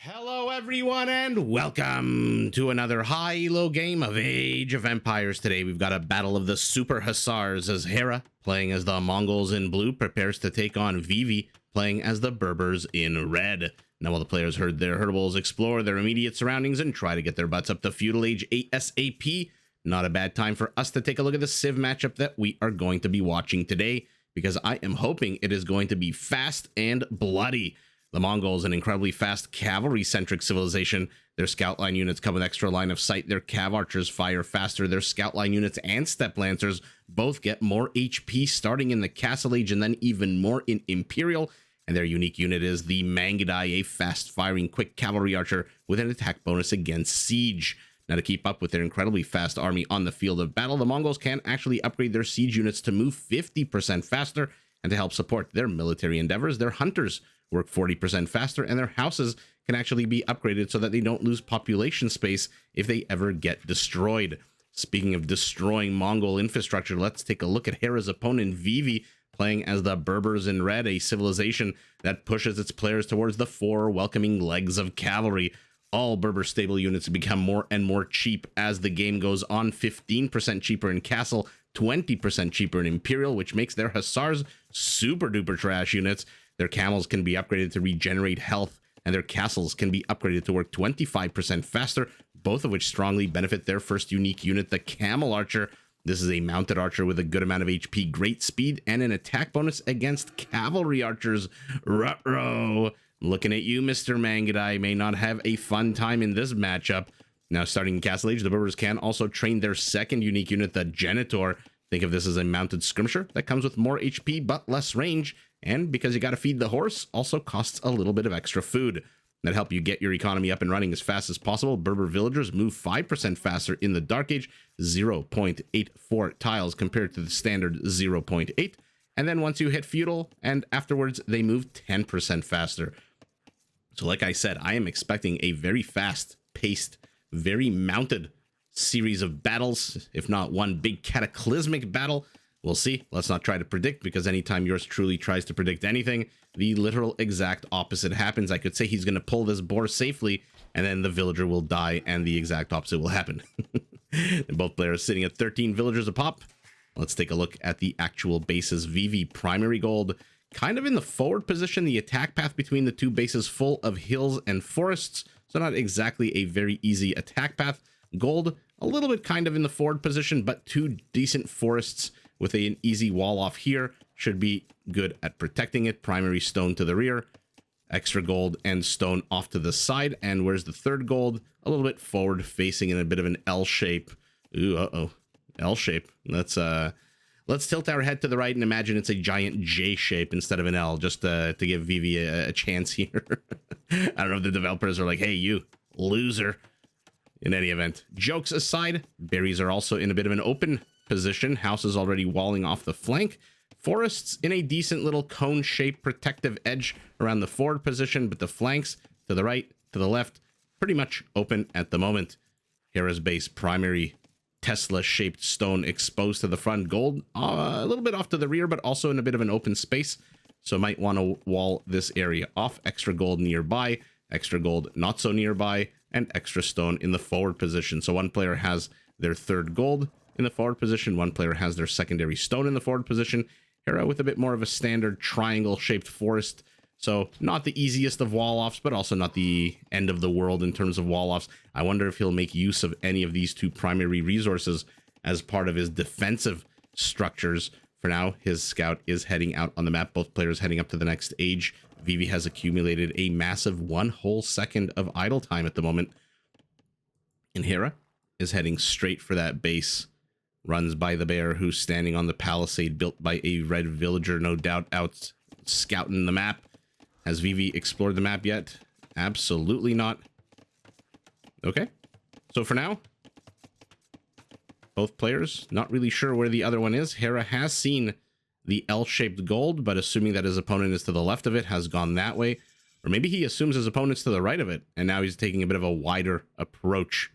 Hello everyone and welcome to another high-elo game of Age of Empires. Today we've got a battle of the Super Hussars as Hera, playing as the Mongols in blue, prepares to take on Vivi, playing as the Berbers in red. Now while the players herd their herdables, explore their immediate surroundings, and try to get their butts up to Feudal Age ASAP, not a bad time for us to take a look at the Civ matchup that we are going to be watching today, because I am hoping it is going to be fast and bloody. The Mongols, an incredibly fast cavalry-centric civilization. Their scout line units come with extra line of sight. Their cav archers fire faster. Their scout line units and step lancers both get more HP starting in the Castle Age and then even more in Imperial. And their unique unit is the Mangudai, a fast-firing quick cavalry archer with an attack bonus against siege. Now, to keep up with their incredibly fast army on the field of battle, the Mongols can actually upgrade their siege units to move 50% faster, and to help support their military endeavors, their hunters work 40% faster, and their houses can actually be upgraded so that they don't lose population space if they ever get destroyed. Speaking of destroying Mongol infrastructure, let's take a look at Hera's opponent, Vivi, playing as the Berbers in red, a civilization that pushes its players towards the four welcoming legs of cavalry. All Berber stable units become more and more cheap as the game goes on, 15% cheaper in Castle, 20% cheaper in Imperial, which makes their Hussars super duper trash units. Their camels can be upgraded to regenerate health, and their castles can be upgraded to work 25% faster, both of which strongly benefit their first unique unit, the Camel Archer. This is a mounted archer with a good amount of HP, great speed, and an attack bonus against cavalry archers. Ruh-roh. Looking at you, Mr. Mangudai, may not have a fun time in this matchup. Now, starting in Castle Age, the Berbers can also train their second unique unit, the Genitor. Think of this as a mounted skirmisher that comes with more HP but less range, and because you got to feed the horse, also costs a little bit of extra food. That help you get your economy up and running as fast as possible. Berber villagers move 5% faster in the Dark Age, 0.84 tiles compared to the standard 0.8. And then once you hit feudal, and afterwards, they move 10% faster. So like I said, I am expecting a very fast-paced, very mounted series of battles, if not one big cataclysmic battle. We'll see. Let's not try to predict, because anytime yours truly tries to predict anything, the literal exact opposite happens. I could say he's going to pull this boar safely, and then the villager will die, and the exact opposite will happen. And both players sitting at 13 villagers a pop. Let's take a look at the actual bases. Vivi, primary gold, kind of in the forward position. The attack path between the two bases full of hills and forests, so not exactly a very easy attack path. Gold, a little bit kind of in the forward position, but two decent forests with an easy wall off here should be good at protecting it. Primary stone to the rear, extra gold and stone off to the side. And where's the third gold? A little bit forward facing in a bit of an L shape. Ooh, uh-oh. L shape. Let's tilt our head to the right and imagine it's a giant J shape instead of an L, just to give Vivi a chance here. I don't know if the developers are like, hey, you loser. In any event, jokes aside, berries are also in a bit of an open position. Houses already walling off the flank. Forests in a decent little cone-shaped protective edge around the forward position, but the flanks to the right, to the left, pretty much open at the moment. Hera's base, primary Tesla-shaped stone exposed to the front. Gold a little bit off to the rear, but also in a bit of an open space. So might want to wall this area off. Extra gold nearby, extra gold not so nearby, and extra stone in the forward position. So one player has their third gold in the forward position. One player has their secondary stone in the forward position. Hera with a bit more of a standard triangle-shaped forest. So not the easiest of wall-offs, but also not the end of the world in terms of wall-offs. I wonder if he'll make use of any of these two primary resources as part of his defensive structures. For now, his scout is heading out on the map. Both players heading up to the next age. Vivi has accumulated a massive 1 whole second of idle time at the moment. And Hera is heading straight for that base. Runs by the bear, who's standing on the palisade built by a red villager, no doubt out scouting the map. Has Vivi explored the map yet? Absolutely not. Okay. So for now, both players not really sure where the other one is. Hera has seen the L-shaped gold, but assuming that his opponent is to the left of it, has gone that way. Or maybe he assumes his opponent's to the right of it, and now he's taking a bit of a wider approach.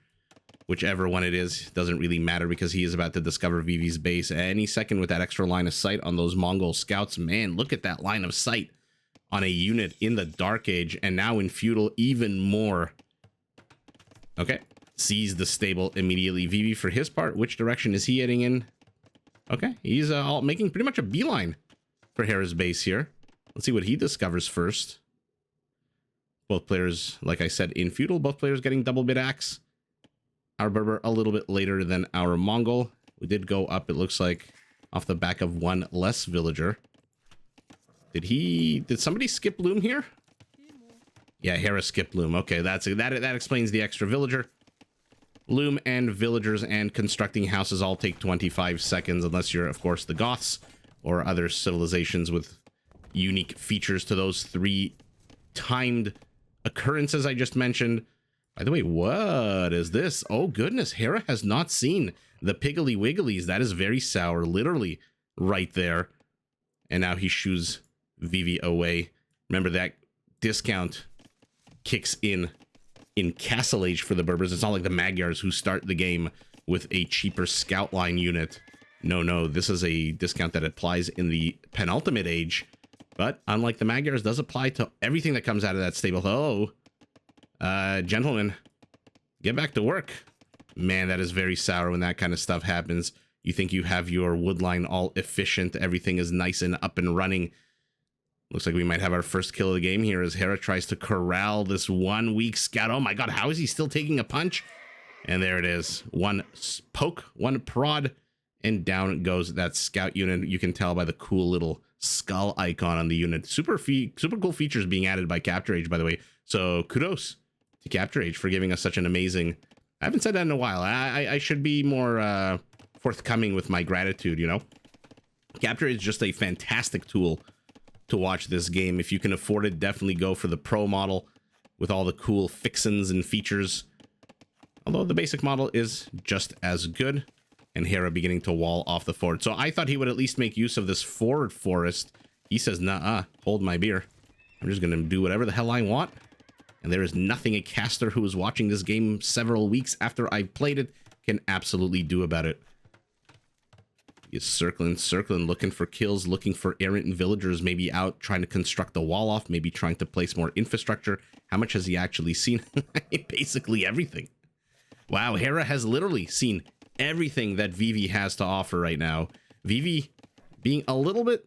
Whichever one it is, doesn't really matter, because he is about to discover Vivi's base any second with that extra line of sight on those Mongol scouts. Man, look at that line of sight on a unit in the Dark Age, and now in Feudal even more. Okay, sees the stable immediately. Vivi, for his part, which direction is he heading in? Okay, he's making pretty much a beeline for Hera's base here. Let's see what he discovers first. Both players, like I said, in Feudal, both players getting double bit axe. Our Berber a little bit later than our Mongol. We did go up, it looks like, off the back of one less villager. Did somebody skip loom here? Yeah, Hera skipped loom. Okay, that explains the extra villager. Loom and villagers and constructing houses all take 25 seconds, unless you're, of course, the Goths or other civilizations with unique features to those 3 timed occurrences I just mentioned. By the way, what is this? Oh goodness, Hera has not seen the Piggly Wigglies. That is very sour, literally right there. And now he shoos Vivi away. Remember, that discount kicks in Castle Age for the Berbers. It's not like the Magyars who start the game with a cheaper scout line unit. No, this is a discount that applies in the penultimate age. But unlike the Magyars, does apply to everything that comes out of that stable. Hello, gentlemen, get back to work. Man, that is very sour when that kind of stuff happens. You think you have your wood line all efficient. Everything is nice and up and running. Looks like we might have our first kill of the game here as Hera tries to corral this 1 weak scout. Oh my god, how is he still taking a punch? And there it is. One poke, one prod, and down goes that scout unit. You can tell by the cool little skull icon on the unit. Super cool features being added by Capture Age, by the way. So kudos to Capture Age for giving us such an amazing... I haven't said that in a while. I should be more forthcoming with my gratitude, you know? Capture Age is just a fantastic tool to watch this game. If you can afford it, definitely go for the pro model with all the cool fixins and features. Although the basic model is just as good. And Hera beginning to wall off the fort. So I thought he would at least make use of this forward forest. He says, nah, hold my beer. I'm just going to do whatever the hell I want. And there is nothing a caster who is watching this game several weeks after I've played it can absolutely do about it. He's circling, looking for kills, looking for errant villagers, maybe out trying to construct the wall off, maybe trying to place more infrastructure. How much has he actually seen? Basically everything. Wow, Hera has literally seen everything that Vivi has to offer right now. Vivi being a little bit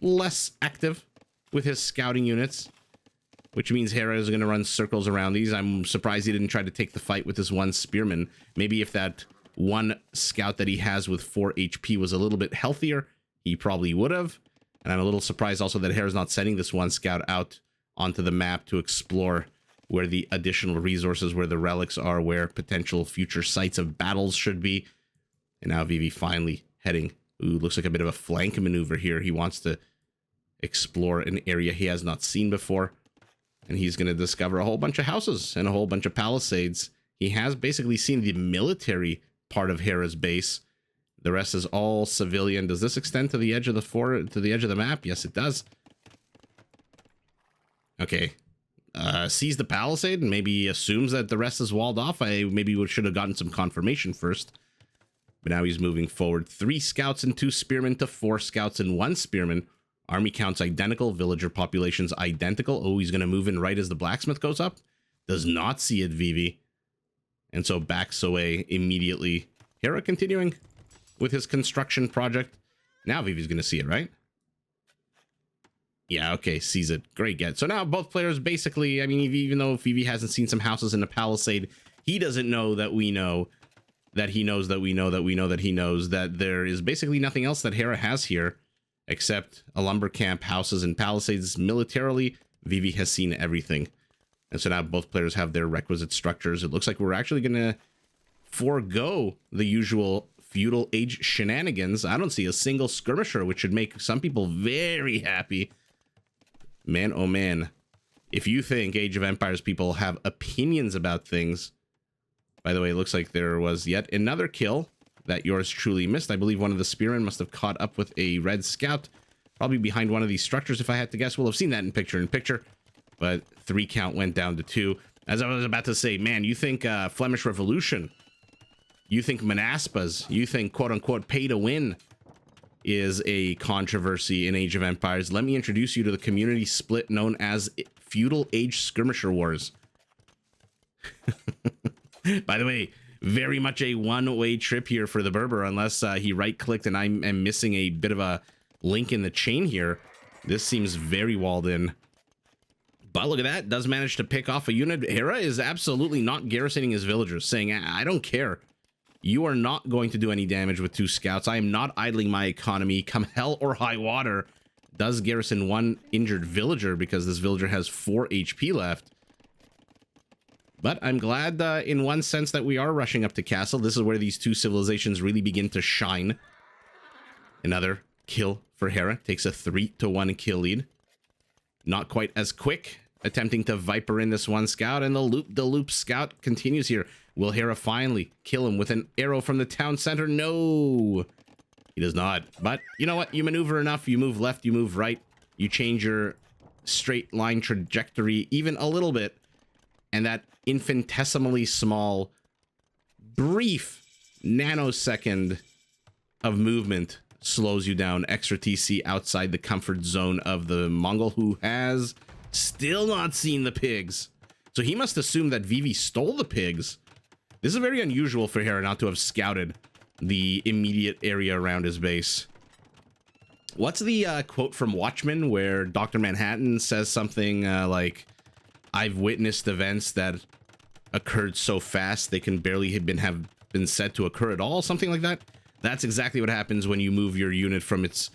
less active with his scouting units, which means Hera is going to run circles around these. I'm surprised he didn't try to take the fight with this one spearman. Maybe if that one scout that he has with 4 HP was a little bit healthier, he probably would have. And I'm a little surprised also that Hera's not sending this one scout out onto the map to explore where the additional resources, where the relics are, where potential future sites of battles should be. And now Vivi finally heading. Ooh, looks like a bit of a flank maneuver here. He wants to explore an area he has not seen before. And he's going to discover a whole bunch of houses and a whole bunch of palisades. He has basically seen the military part of Hera's base. The rest is all civilian. Does this extend to the edge of the fort, to the edge of the map? Yes, it does. Okay. Sees the palisade and maybe assumes that the rest is walled off. I maybe should have gotten some confirmation first. But now he's moving forward. 3 scouts and 2 spearmen to 4 scouts and 1 spearman. Army counts identical. Villager populations identical. Oh, he's going to move in right as the blacksmith goes up. Does not see it, Vivi. And so backs away immediately. Hera continuing with his construction project. Now Vivi's going to see it, right? Yeah, okay, sees it. Great get. So now both players basically, I mean, even though Vivi hasn't seen some houses in the palisade, he doesn't know that we know that he knows that we know that we know that he knows that there is basically nothing else that Hera has here except a lumber camp, houses, and palisades. Militarily, Vivi has seen everything. And so now both players have their requisite structures. It looks like we're actually going to forego the usual Feudal Age shenanigans. I don't see a single skirmisher, which should make some people very happy. Man, oh man. If you think Age of Empires people have opinions about things... By the way, it looks like there was yet another kill that yours truly missed. I believe one of the spearmen must have caught up with a red scout, probably behind one of these structures, if I had to guess. We'll have seen that in picture. But 3 count went down to 2. As I was about to say, man, you think Flemish Revolution, you think Manaspas, you think quote-unquote pay to win is a controversy in Age of Empires. Let me introduce you to the community split known as Feudal Age Skirmisher Wars. By the way, very much a one-way trip here for the Berber, unless he right-clicked and I am missing a bit of a link in the chain here. This seems very walled in. But look at that, does manage to pick off a unit. Hera is absolutely not garrisoning his villagers, saying, I don't care. You are not going to do any damage with 2 scouts. I am not idling my economy. Come hell or high water. Does garrison 1 injured villager because this villager has 4 HP left. But I'm glad in one sense that we are rushing up to castle. This is where these 2 civilizations really begin to shine. Another kill for Hera. Takes a 3-1 kill lead. Not quite as quick. Attempting to Viper in this 1 scout. And the loop scout continues here. Will Hera finally kill him with an arrow from the town center? No, he does not. But you know what? You maneuver enough. You move left, you move right. You change your straight line trajectory even a little bit. And that infinitesimally small, brief nanosecond of movement slows you down. Extra TC outside the comfort zone of the Mongol, who has still not seen the pigs. So he must assume that Vivi stole the pigs. This is very unusual for Hera not to have scouted the immediate area around his base. What's the quote from Watchmen where Dr. Manhattan says something like, I've witnessed events that occurred so fast they can barely have been said to occur at all, something like that? That's exactly what happens when you move your unit from its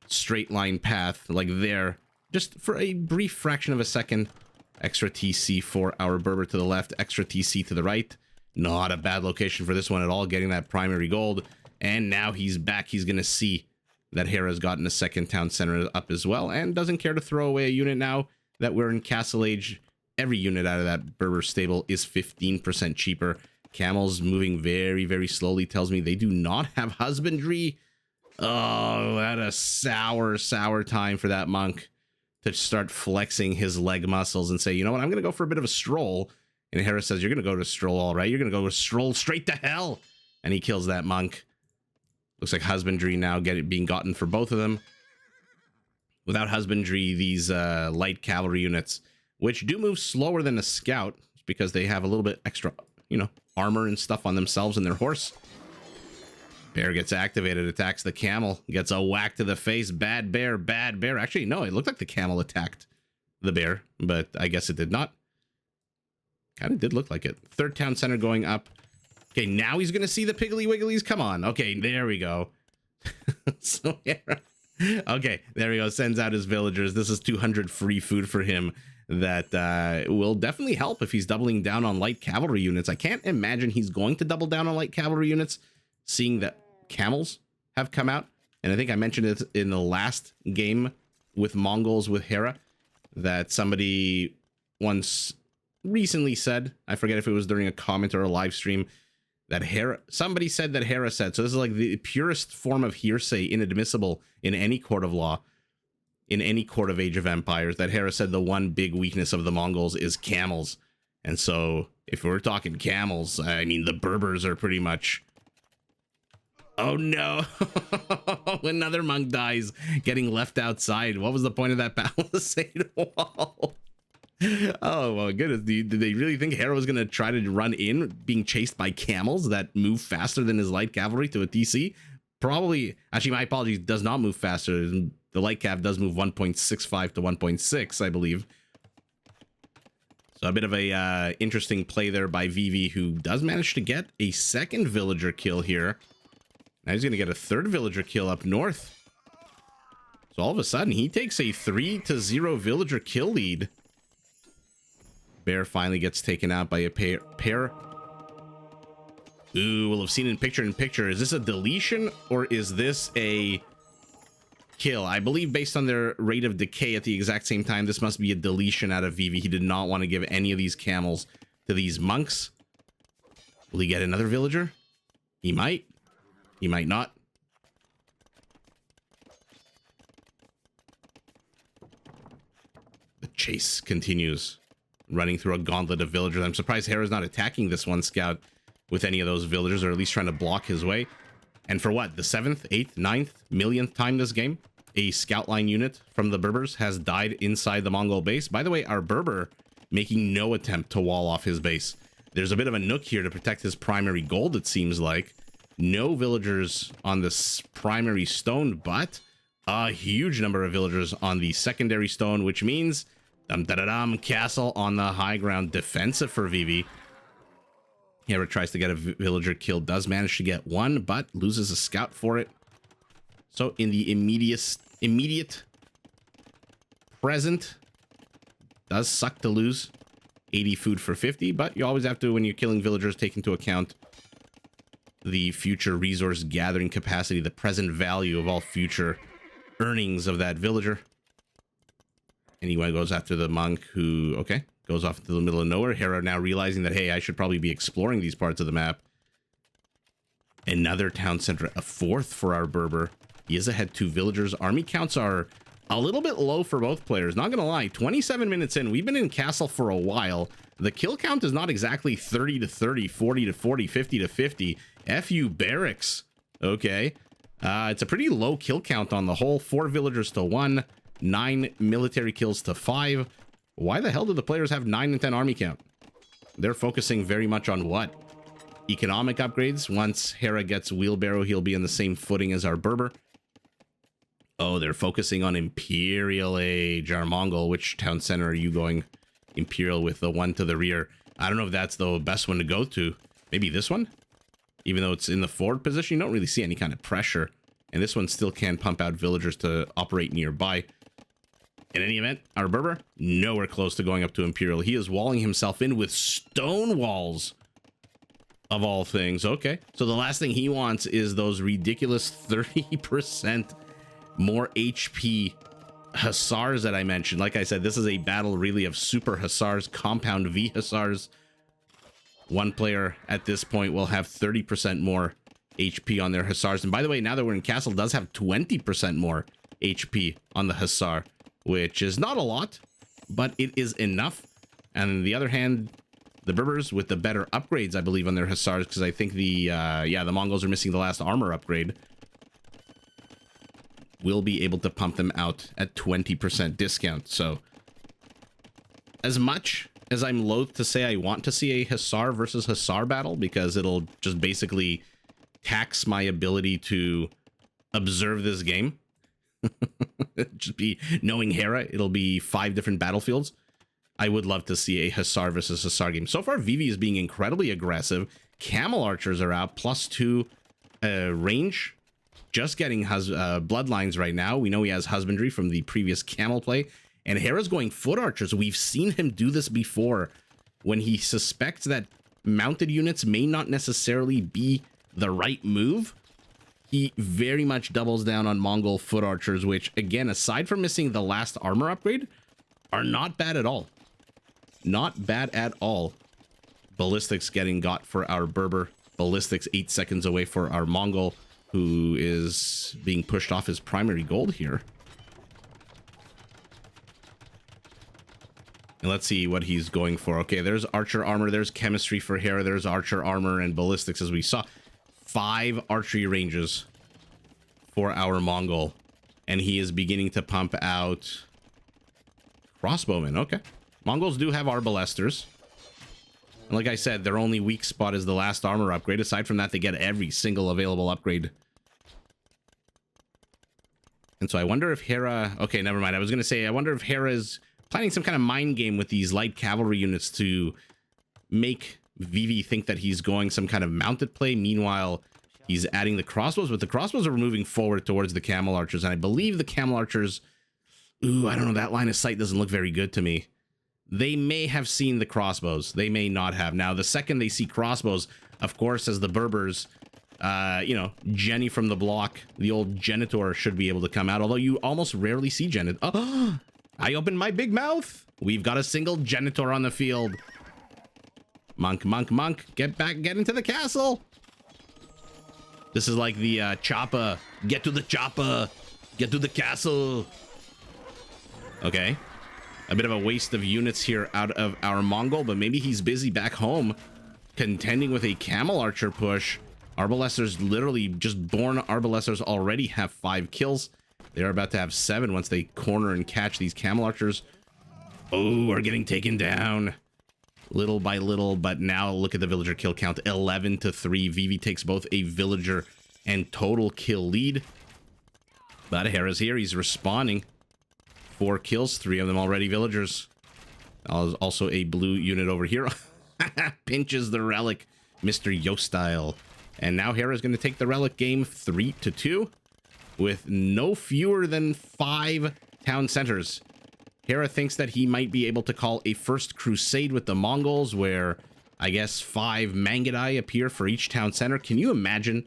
straight line path, like there, just for a brief fraction of a second. Extra TC for our Berber to the left, extra TC to the right. Not a bad location for this one at all, getting that primary gold. And now he's back. He's going to see that Hera's gotten a second town center up as well, and doesn't care to throw away a unit now that we're in Castle Age. Every unit out of that Berber stable is 15% cheaper. Camels moving very, very slowly tells me they do not have husbandry. Oh, what a sour, sour time for that monk to start flexing his leg muscles and say, you know what, I'm going to go for a bit of a stroll. And Hera says, you're going to go to stroll, all right? You're going to go to stroll straight to hell. And he kills that monk. Looks like husbandry now being gotten for both of them. Without husbandry, these light cavalry units, which do move slower than a scout because they have a little bit extra, you know, armor and stuff on themselves and their horse. Bear gets activated, attacks the camel, gets a whack to the face. Bad bear, bad bear. Actually, no, it looked like the camel attacked the bear, but I guess it did not. Kind of did look like it. Third town center going up. Okay, now he's going to see the Piggly Wigglies. Come on. Okay, there we go. So, yeah. Okay, there we go. Sends out his villagers. This is 200 free food for him that will definitely help if he's doubling down on light cavalry units. I can't imagine he's going to double down on light cavalry units, seeing that camels have come out. And I think I mentioned it in the last game with Mongols with Hera, that somebody once recently said, I forget if it was during a comment or a live stream, that somebody said that Hera said, so this is like the purest form of hearsay, inadmissible in any court of law, in any court of Age of Empires, that Hera said the one big weakness of the Mongols is camels. And so if we're talking camels, I mean, the Berbers are pretty much... Oh no, another monk dies, getting left outside. What was the point of that palisade wall? Oh my goodness, did they really think Hera was going to try to run in being chased by camels that move faster than his light cavalry to a TC? Probably. Actually, my apologies, does not move faster. The light cav does move 1.65 to 1.6, I believe. So a bit of a interesting play there by Vivi, who does manage to get a second villager kill here. Now he's going to get a third villager kill up north. So all of a sudden, he takes a 3-0 villager kill lead. Bear finally gets taken out by a pair. Ooh, we'll have seen in picture. Is this a deletion or is this a kill? I believe based on their rate of decay at the exact same time, this must be a deletion out of Vivi. He did not want to give any of these camels to these monks. Will he get another villager? He might. He might not. The chase continues, running through a gauntlet of villagers. I'm surprised Hera's not attacking this one scout with any of those villagers, or at least trying to block his way. And for what? The 7th, 8th, 9th, millionth time this game, a scout line unit from the Berbers has died inside the Mongol base. By the way, our Berber making no attempt to wall off his base. There's a bit of a nook here to protect his primary gold, it seems like. No villagers on this primary stone, but a huge number of villagers on the secondary stone, which means castle on the high ground, defensive for Vivi. Hera tries to get a villager killed, does manage to get one, but loses a scout for it. So in the immediate present, does suck to lose 80 food for 50, but you always have to, when you're killing villagers, take into account the future resource gathering capacity, the present value of all future earnings of that villager. Anyone goes after the monk who, okay, goes off into the middle of nowhere. Hera now realizing that, hey, I should probably be exploring these parts of the map. Another town center, a 4th for our Berber. He is ahead 2 villagers. Army counts are a little bit low for both players. Not gonna lie, 27 minutes in, we've been in castle for a while. The kill count is not exactly 30 to 30, 40 to 40, 50 to 50. FU barracks. Okay. It's a pretty low kill count on the whole. 4 villagers to 1, 9 military kills to 5. Why the hell do the players have 9 and 10 army count? They're focusing very much on what? Economic upgrades. Once Hera gets wheelbarrow, he'll be on the same footing as our Berber. Oh, they're focusing on Imperial Age, our Mongol. Which town center are you going Imperial with? The one to the rear. I don't know if that's the best one to go to. Maybe this one? Even though it's in the forward position, you don't really see any kind of pressure. And this one still can pump out villagers to operate nearby. In any event, our Berber, nowhere close to going up to Imperial. He is walling himself in with stone walls, of all things. Okay, so the last thing he wants is those ridiculous 30% more HP Hussars that I mentioned. Like I said, this is a battle really of super Hussars, compound V Hussars. One player at this point will have 30% more HP on their Hussars. And by the way, now that we're in castle, does have 20% more HP on the Hussar, which is not a lot, but it is enough. And on the other hand, the Berbers with the better upgrades, I believe, on their Hussars, because I think the Mongols are missing the last armor upgrade, will be able to pump them out at 20% discount. So as much as I'm loath to say I want to see a Hussar versus Hussar battle, because it'll just basically tax my ability to observe this game. Just be knowing Hera, it'll be 5 different battlefields. I would love to see a Hussar versus Hussar game. So far, Vivi is being incredibly aggressive. Camel archers are out, +2 range. Just getting bloodlines right now. We know he has husbandry from the previous camel play. And Hera's going foot archers. We've seen him do this before when he suspects that mounted units may not necessarily be the right move. He very much doubles down on Mongol foot archers, which, again, aside from missing the last armor upgrade, are not bad at all. Not bad at all. Ballistics getting got for our Berber. Ballistics 8 seconds away for our Mongol, who is being pushed off his primary gold here. And let's see what he's going for. Okay, there's archer armor. There's chemistry for Hera. There's archer armor and ballistics, as we saw. 5 archery ranges for our Mongol. And he is beginning to pump out crossbowmen. Okay. Mongols do have arbalesters. And like I said, their only weak spot is the last armor upgrade. Aside from that, they get every single available upgrade. And so I wonder if Hera... Okay, never mind. I was going to say, I wonder if Hera is planning some kind of mind game with these light cavalry units to make Vivi think that he's going some kind of mounted play. Meanwhile, he's adding the crossbows, but the crossbows are moving forward towards the camel archers. And I believe the camel archers... Ooh, I don't know. That line of sight doesn't look very good to me. They may have seen the crossbows. They may not have. Now, the second they see crossbows, of course, as the Berbers, Jenny from the block, the old Genitor should be able to come out. Although you almost rarely see Genitor. Oh, I opened my big mouth. We've got a single Genitor on the field. Monk, monk, monk. Get back. Get into the castle. This is like the chopper. Get to the chopper. Get to the castle. Okay. A bit of a waste of units here out of our Mongol, but maybe he's busy back home contending with a camel archer push. Arbalesters, literally just born Arbalesters, already have 5 kills. They're about to have 7 once they corner and catch these Camel Archers. Oh, we're getting taken down little by little, but now look at the villager kill count, 11-3. Vivi takes both a villager and total kill lead. But Hera's here. He's responding. 4 kills, 3 of them already villagers. Also a blue unit over here. Pinches the relic, Mr. Yo style. And now Hera's going to take the relic game 3-2 with no fewer than 5 town centers. Hera thinks that he might be able to call a first crusade with the Mongols, where I guess 5 Mangudai appear for each town center. Can you imagine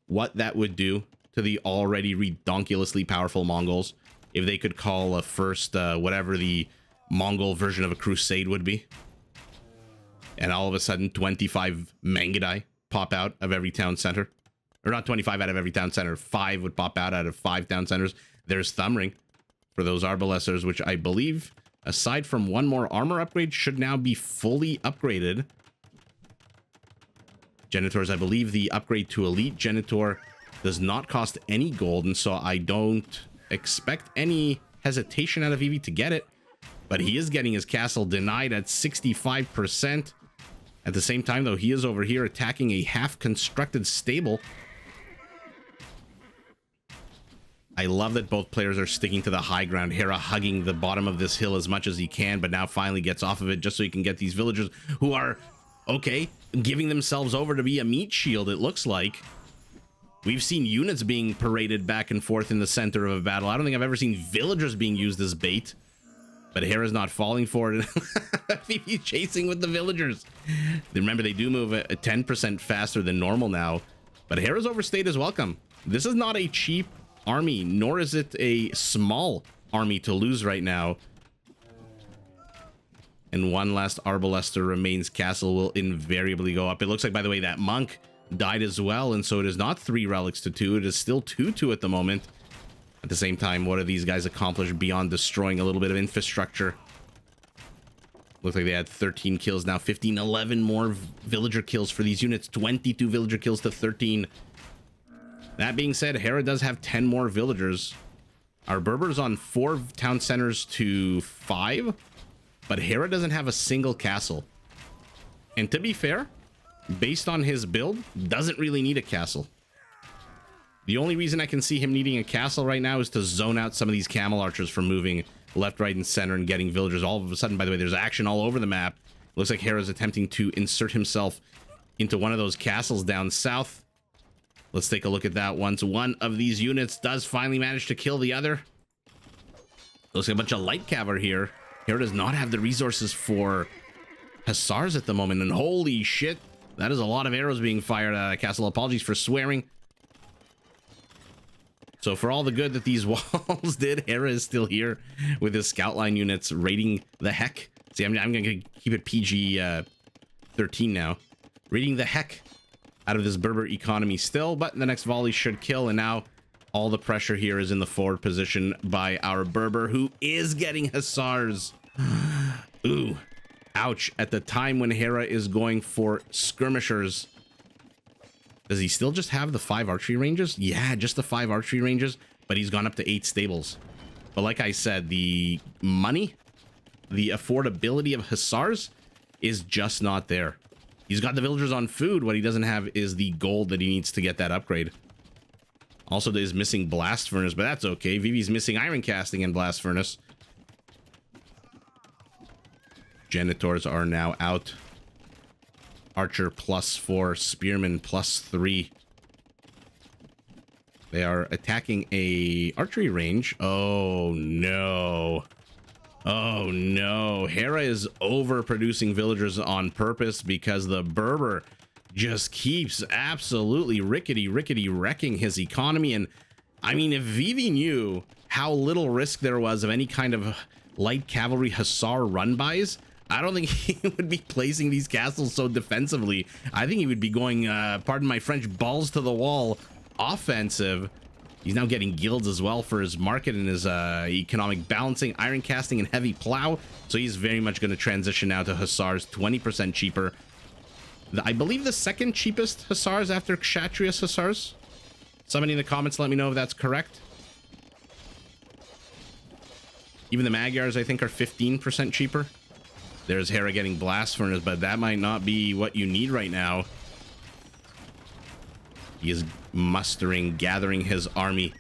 what that would do to the already redonkulously powerful Mongols if they could call a first, whatever the Mongol version of a crusade would be? And all of a sudden 25 Mangudai pop out of every town center. Or not 25 out of every town center. 5 would pop out of 5 town centers. There's Thumbring for those Arbalesters, which I believe, aside from 1 more armor upgrade, should now be fully upgraded. Genitors, I believe the upgrade to Elite Genitor does not cost any gold, and so I don't expect any hesitation out of Vivi to get it. But he is getting his castle denied at 65%. At the same time, though, he is over here attacking a half-constructed stable. I love that both players are sticking to the high ground. Hera hugging the bottom of this hill as much as he can, but now finally gets off of it just so he can get these villagers who are, okay, giving themselves over to be a meat shield, it looks like. We've seen units being paraded back and forth in the center of a battle. I don't think I've ever seen villagers being used as bait. But Hera's not falling for it. He's chasing with the villagers. Remember, they do move a 10% faster than normal now. But Hera's overstayed his welcome. This is not a cheap army, nor is it a small army to lose right now. And one last Arbalester remains. Castle will invariably go up. It looks like, by the way, that monk died as well. And so it is not 3 relics to 2. It is still 2-2 at the moment. At the same time, what do these guys accomplish beyond destroying a little bit of infrastructure? Looks like they had 13 kills now, 15, 11 more villager kills for these units, 22 villager kills to 13. That being said, Hera does have 10 more villagers. Our Berbers on 4 town centers to 5, but Hera doesn't have a single castle. And to be fair, based on his build, doesn't really need a castle. The only reason I can see him needing a castle right now is to zone out some of these Camel Archers from moving left, right, and center and getting villagers. All of a sudden, by the way, there's action all over the map. Looks like Hera's attempting to insert himself into one of those castles down south. Let's take a look at that once one of these units does finally manage to kill the other. Looks like a bunch of light cavalry here. Hera does not have the resources for Hussars at the moment, and holy shit, that is a lot of arrows being fired at a castle. Apologies for swearing. So for all the good that these walls did, Hera is still here with his scout line units raiding the heck. See, I'm going to keep it PG 13 now. Raiding the heck out of this Berber economy still, but the next volley should kill. And now all the pressure here is in the forward position by our Berber, who is getting Hussars. Ooh, ouch. At the time when Hera is going for skirmishers. Does he still just have the 5 archery ranges? Yeah, just the 5 archery ranges, but he's gone up to 8 stables. But like I said, the money, the affordability of Hussars is just not there. He's got the villagers on food. What he doesn't have is the gold that he needs to get that upgrade. Also, there's missing Blast Furnace, but that's okay. Vivi's missing Iron Casting and Blast Furnace. Genitors are now out. Archer +4, Spearman +3. They are attacking a archery range. Oh no. Oh no. Hera is overproducing villagers on purpose because the Berber just keeps absolutely rickety wrecking his economy. And I mean, if Vivi knew how little risk there was of any kind of light cavalry Hussar run-bys, I don't think he would be placing these castles so defensively. I think he would be going, pardon my French, balls to the wall offensive. He's now getting guilds as well for his market and his economic balancing, Iron Casting, and Heavy Plow. So he's very much going to transition now to Hussars, 20% cheaper. I believe the second cheapest Hussars after Kshatriya's Hussars. Somebody in the comments let me know if that's correct. Even the Magyars, I think, are 15% cheaper. There's Hera getting blast furnace, but that might not be what you need right now. He is mustering, gathering his army,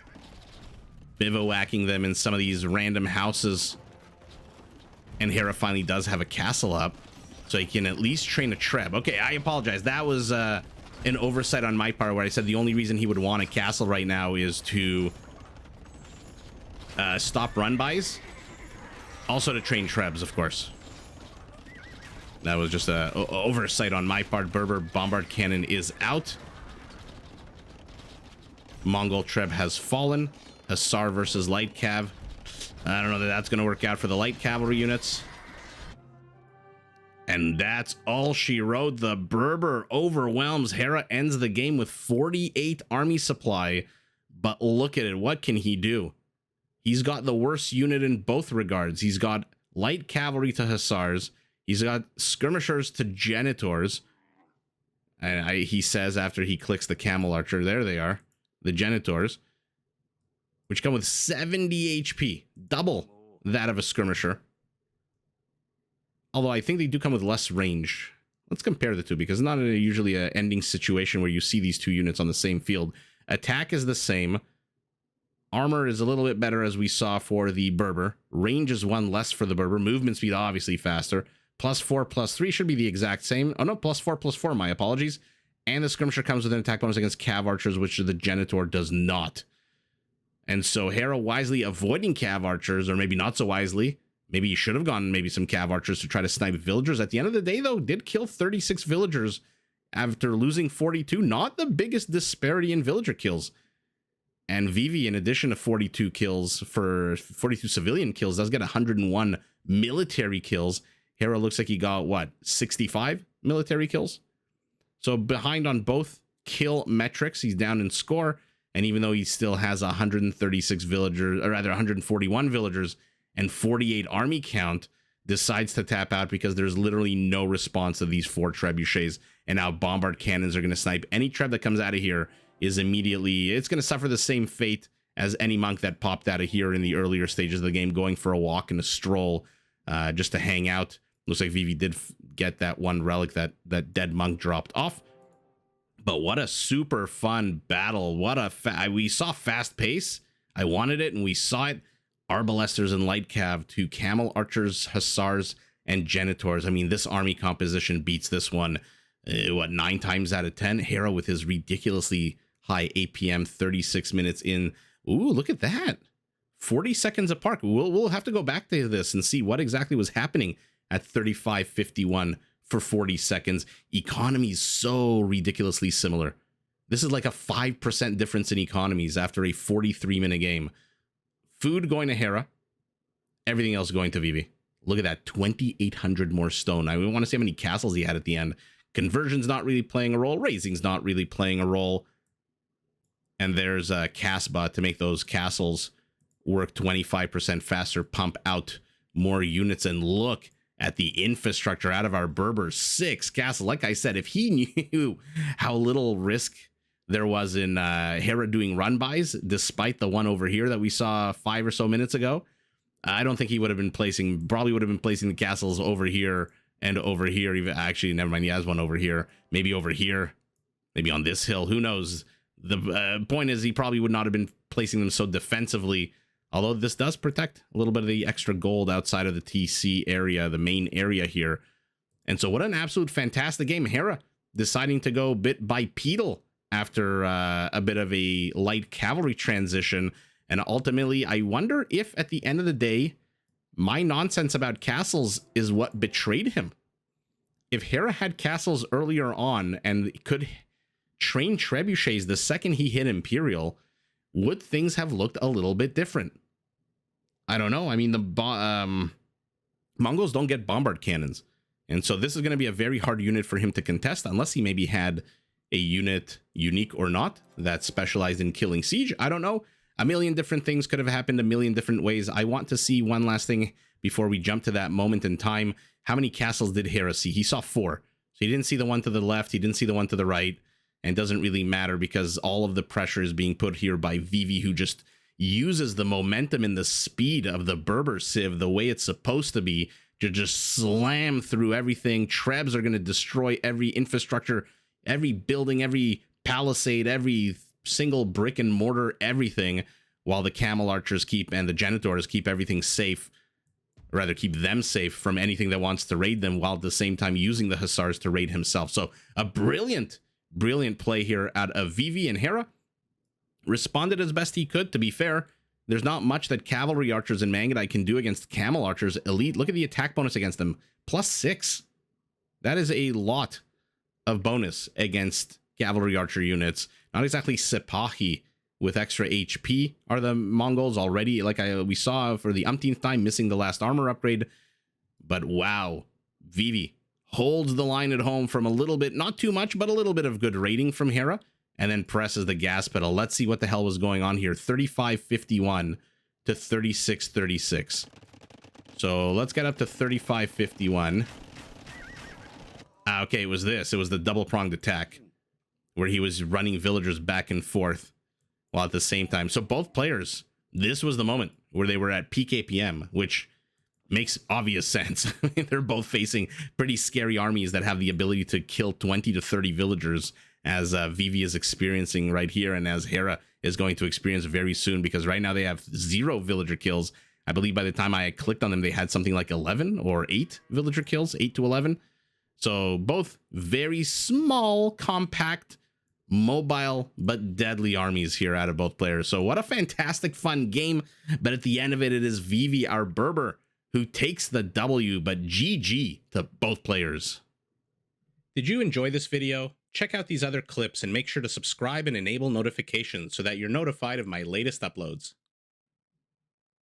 bivouacking them in some of these random houses. And Hera finally does have a castle up, so he can at least train a Treb. Okay, I apologize. That was an oversight on my part where I said the only reason he would want a castle right now is to stop run-bys. Also to train Trebs, of course. That was just an oversight on my part. Berber Bombard Cannon is out. Mongol Treb has fallen. Hussar versus Light Cav. I don't know that that's going to work out for the light cavalry units. And that's all she wrote. The Berber overwhelms. Hera ends the game with 48 army supply. But look at it. What can he do? He's got the worst unit in both regards. He's got light cavalry to Hussars. He's got skirmishers to Genitors. And he says after he clicks the Camel Archer, there they are. The Genitors, which come with 70 HP, double that of a skirmisher. Although I think they do come with less range. Let's compare the two, because it's not usually an ending situation where you see these two units on the same field. Attack is the same. Armor is a little bit better, as we saw for the Berber. Range is one less for the Berber. Movement speed obviously faster. +4, +3 should be the exact same. Oh no, +4, +4, my apologies. And the skirmisher comes with an attack bonus against Cav Archers, which the Genitor does not. And so Hera wisely avoiding Cav Archers, or maybe not so wisely. Maybe he should have gone maybe some Cav Archers to try to snipe villagers. At the end of the day, though, did kill 36 villagers after losing 42. Not the biggest disparity in villager kills. And Vivi, in addition to 42 kills for 42 civilian kills, does get 101 military kills. Hera looks like he got, what, 65 military kills? So behind on both kill metrics, he's down in score. And even though he still has 136 villagers, or rather 141 villagers and 48 army count, decides to tap out because there's literally no response to these 4 trebuchets. And now bombard cannons are going to snipe. Any treb that comes out of here is immediately, it's going to suffer the same fate as any monk that popped out of here in the earlier stages of the game, going for a walk and a stroll just to hang out. Looks like Vivi did get that one relic that dead monk dropped off. But what a super fun battle. What a we saw fast pace. I wanted it, and we saw it. Arbalesters and Light Cav to Camel Archers, Hussars, and Genitors. I mean, this army composition beats this one, 9 times out of 10. Hera with his ridiculously high APM, 36 minutes in. Ooh, look at that. 40 seconds apart. We'll have to go back to this and see what exactly was happening at 35.51 for 40 seconds. Economies so ridiculously similar. This is like a 5% difference in economies after a 43-minute game. Food going to Hera. Everything else going to Vivi. Look at that, 2,800 more stone. I want to see how many castles he had at the end. Conversion's not really playing a role. Raising's not really playing a role. And there's a Casbah to make those castles work 25% faster, pump out more units. And look at the infrastructure out of our Berbers. 6 castles. Like I said, if he knew how little risk there was in Hera doing run-bys, despite the one over here that we saw 5 or so minutes ago, I don't think he would have been placing, probably would have been placing the castles over here and over here. Even actually, never mind, he has one over here. Maybe over here. Maybe on this hill. Who knows? The point is, he probably would not have been placing them so defensively. Although this does protect a little bit of the extra gold outside of the TC area, the main area here. And so what an absolute fantastic game. Hera deciding to go bit bipedal after a bit of a light cavalry transition. And ultimately, I wonder if at the end of the day, my nonsense about castles is what betrayed him. If Hera had castles earlier on and could train trebuchets the second he hit Imperial, would things have looked a little bit different? I don't know. I mean, the Mongols don't get bombard cannons. And so this is going to be a very hard unit for him to contest, unless he maybe had a unit, unique or not, that specialized in killing siege. I don't know. A million different things could have happened a million different ways. I want to see one last thing before we jump to that moment in time. How many castles did Hera see? He saw 4. So So he didn't see the one to the left, he didn't see the one to the right, and it doesn't really matter because all of the pressure is being put here by Vivi, who just uses the momentum and the speed of the Berber Civ the way it's supposed to be to just slam through everything. Trebs are going to destroy every infrastructure, every building, every palisade, every single brick and mortar, everything, while the camel archers keep and the genitors keep everything safe, or rather keep them safe from anything that wants to raid them, while at the same time using the hussars to raid himself. So a brilliant play here out of Vivi, and Hera responded as best he could. To be fair, there's not much that cavalry archers and Mangudai can do against camel archers. Elite, look at the attack bonus against them, +6. That is a lot of bonus against cavalry archer units. Not exactly Sipahi with extra HP are the Mongols already, like we saw for the umpteenth time, missing the last armor upgrade. But wow, Vivi holds the line at home from a little bit, not too much, but a little bit of good rating from Hera, and then presses the gas pedal. Let's see what the hell was going on here. 35-51 to 36-36. So let's get up to 35-51. Okay, it was this. It was the double-pronged attack where he was running villagers back and forth while at the same time. So both players, this was the moment where they were at peak APM, which makes obvious sense. They're both facing pretty scary armies that have the ability to kill 20 to 30 villagers, as Vivi is experiencing right here, and as Hera is going to experience very soon, because right now they have 0 villager kills. I believe by the time I clicked on them, they had something like 11 or 8 villager kills, 8 to 11. So both very small, compact, mobile, but deadly armies here out of both players. So what a fantastic, fun game. But at the end of it, it is Vivi, our Berber, who takes the W, but GG to both players. Did you enjoy this video? Check out these other clips and make sure to subscribe and enable notifications so that you're notified of my latest uploads.